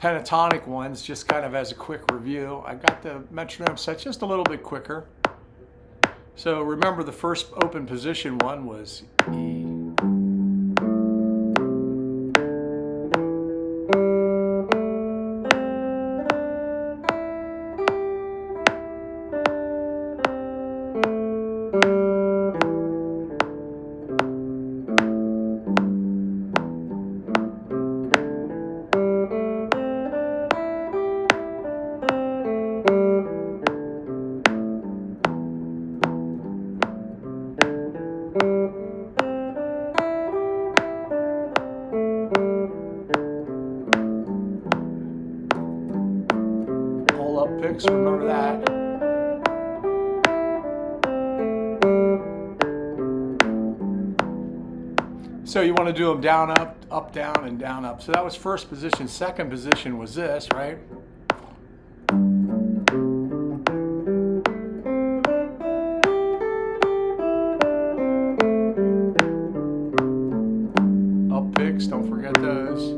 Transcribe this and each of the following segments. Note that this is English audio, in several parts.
pentatonic ones, just kind of as a quick review. I got the metronome set just a little bit quicker. So remember, the first open position one was E. Picks, remember that. So you want to do them down, up, down, and down, up. So that was first position. Second position was this, right? Up picks, don't forget those.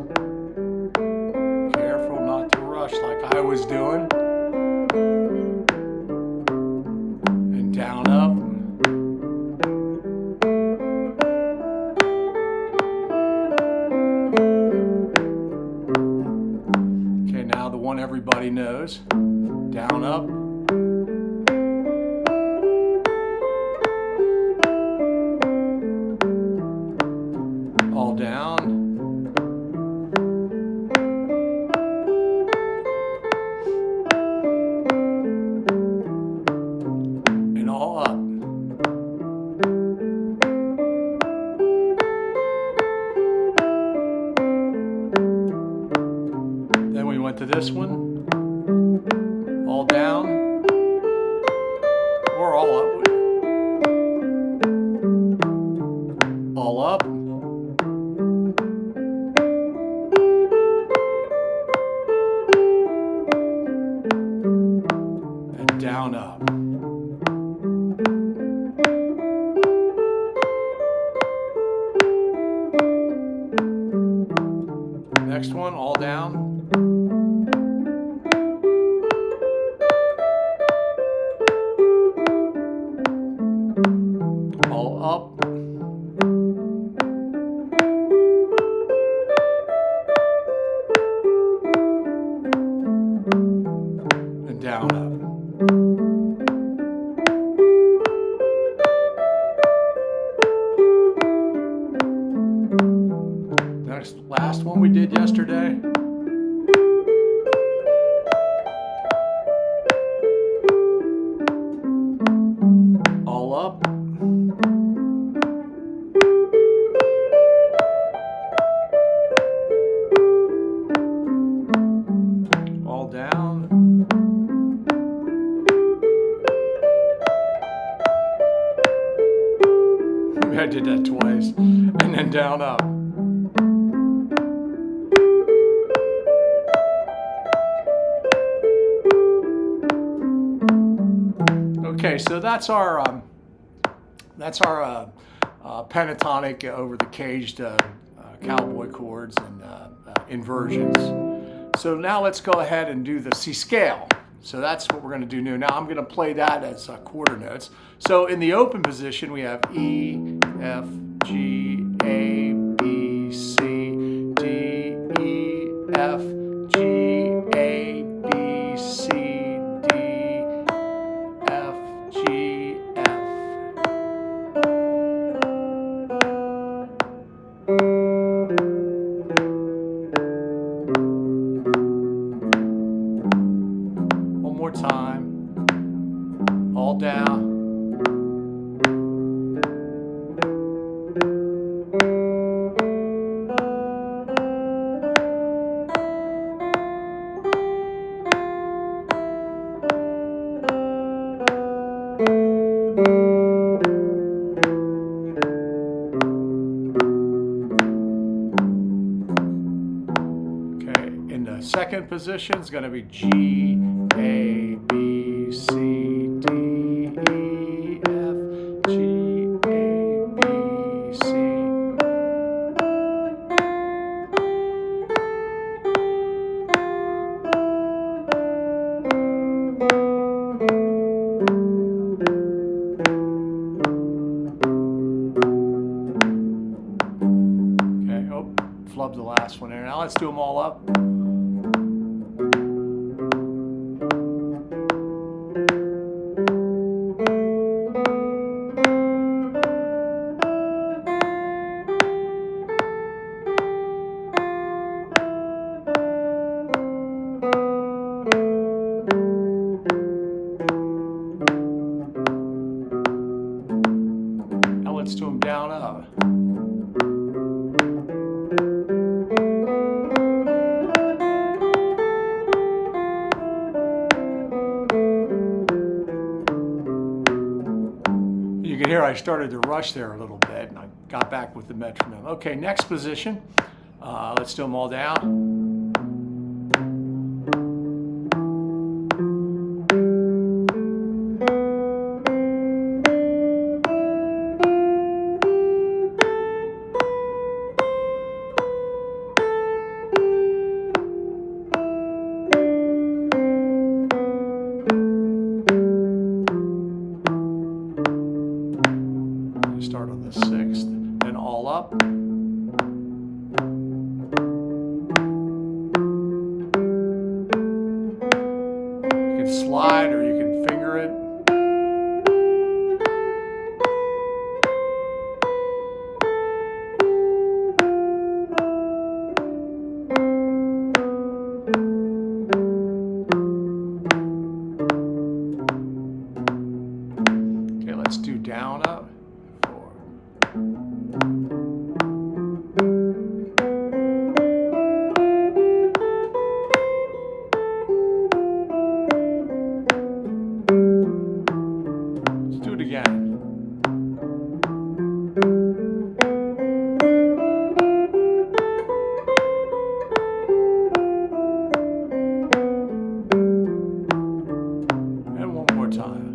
Careful not to rush like I was doing. And down, up. Okay, now the one everybody knows. Down, up. All down. To this one, all down or all up, all up, and down, up. Next one, all down. Up and down, up. Next, last one we did yesterday. All up. Down. I did that twice. And then down, up. Okay, so that's our pentatonic over the caged cowboy chords and inversions. So now let's go ahead and do the C scale. So that's what we're going to do now. Now I'm going to play that as quarter notes. So in the open position we have E, F, G, A, B, C, D, E, F, G, A, B, C, D, F, G, F. Time, all down. Okay, in the second position is going to be G, A, B, C, D, E, F, G, A, B, C. let's do them all up. Now let's do them down up. You can hear I started to rush there a little bit, and I got back with the metronome. Okay, next position. Let's do them all down. Start on the 6th, then all up. You can slide or you can finger it. Okay, let's do down up. Let's do it again. And one more time.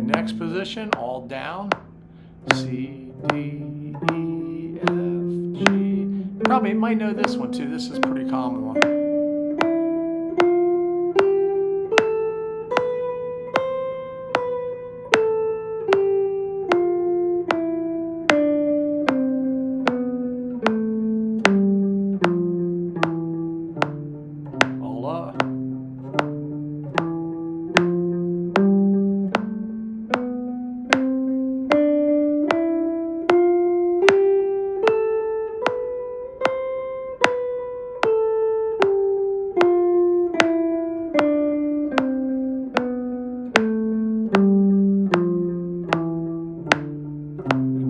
Next position, all down. C, D, E, F, G. Probably might know this one too. This is a pretty common one. All up.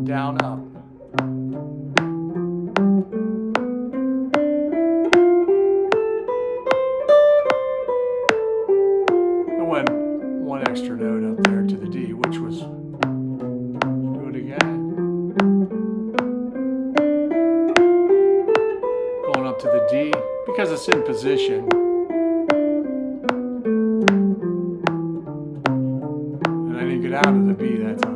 Down, up. And went one extra note up there to the D, which was, do it again. Going up to the D, because it's in position. And I didn't get out of the B that time.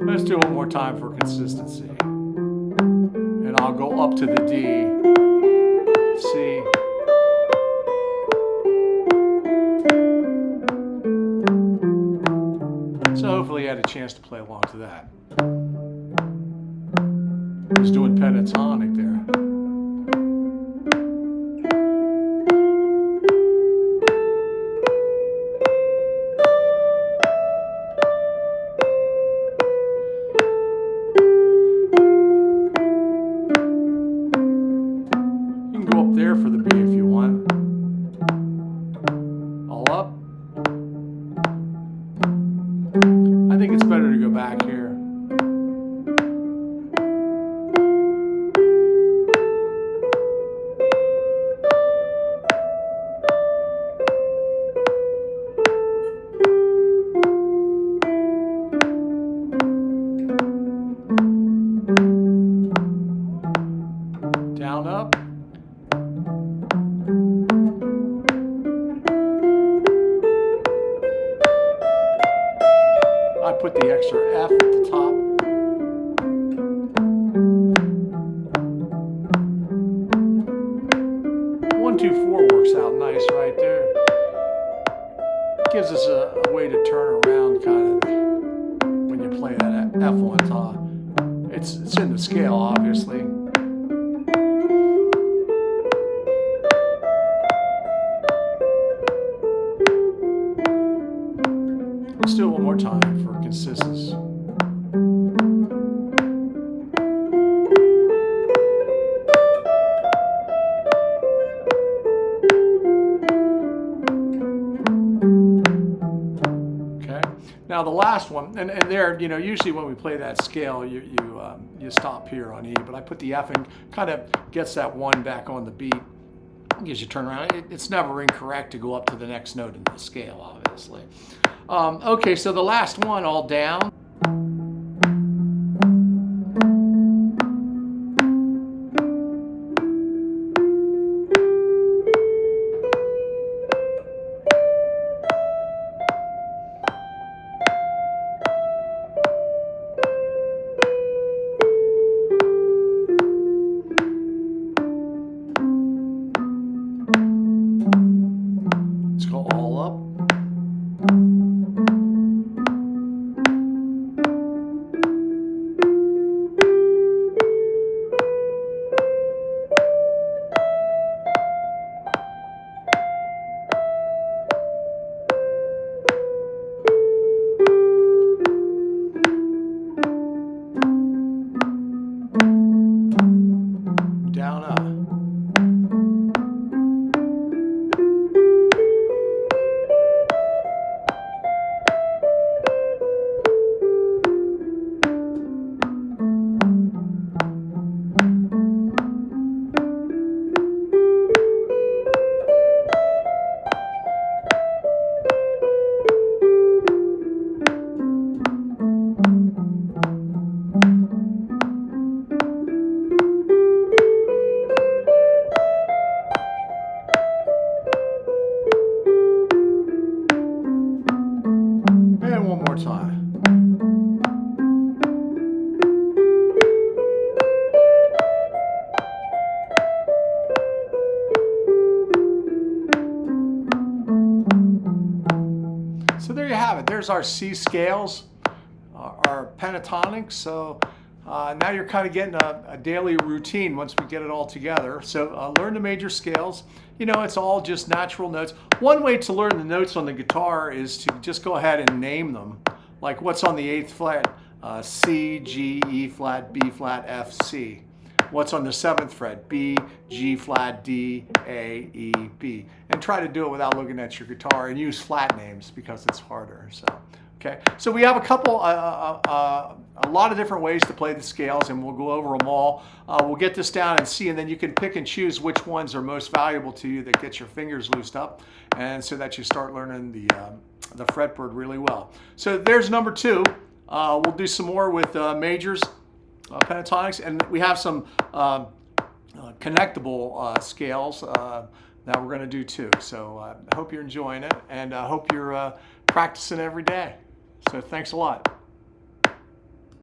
Let's do one more time for consistency. And I'll go up to the D, C. So hopefully you had a chance to play along to that. I was doing pentatonic there. There for the B if you want. All up. I think it's better to go back here. Down, up. I put the extra F at the top. gives us a way to turn around kind of when you play that F on top. It's in the scale, obviously. Let's do it one more time for consistency. Now the last one, and there, you know, usually when we play that scale, you stop here on E, but I put the F in, kind of gets that one back on the beat, gives you turn around. It's never incorrect to go up to the next note in the scale, obviously. Okay, so the last one, all down. Down up. One more time. So there you have it. There's our C scales, our pentatonic. So now you're kind of getting a daily routine once we get it all together. So learn the major scales. You know, it's all just natural notes. One way to learn the notes on the guitar is to just go ahead and name them. Like what's on the 8th fret? C, G, E flat, B flat, F, C. What's on the 7th fret? B, G flat, D, A, E, B. And try to do it without looking at your guitar, and use flat names because it's harder. So, okay. So we have a lot of different ways to play the scales, and we'll go over them all. We'll get this down and see, and then you can pick and choose which ones are most valuable to you that get your fingers loosed up, and so that you start learning the fretboard really well. So there's number 2. We'll do some more with majors, pentatonics, and we have some connectable scales that we're going to do too. So I hope you're enjoying it, and I hope you're practicing every day. So thanks a lot.